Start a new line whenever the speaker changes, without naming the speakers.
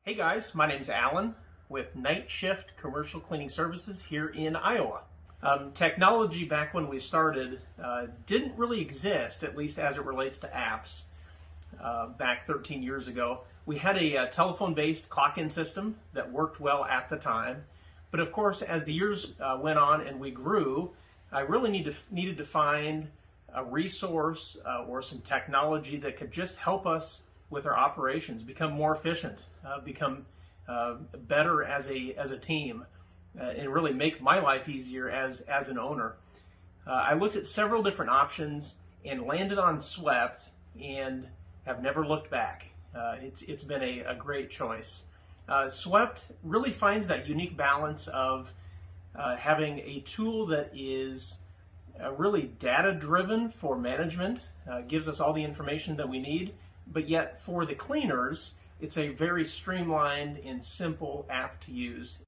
Hey guys, my name's Alan with Night Shift Commercial Cleaning Services here in Iowa. Technology back when we started didn't really exist, at least as it relates to apps. Back 13 years ago, we had a telephone-based clock-in system that worked well at the time. But of course, as the years went on and we grew, I really needed to find a resource or some technology that could just help us with our operations, become more efficient, become better as a team, and really make my life easier as an owner. I looked at several different options and landed on Swept and have never looked back. It's been a great choice. Swept really finds that unique balance of having a tool that is really data-driven for management, gives us all the information that we need, but yet for the cleaners, it's a very streamlined and simple app to use.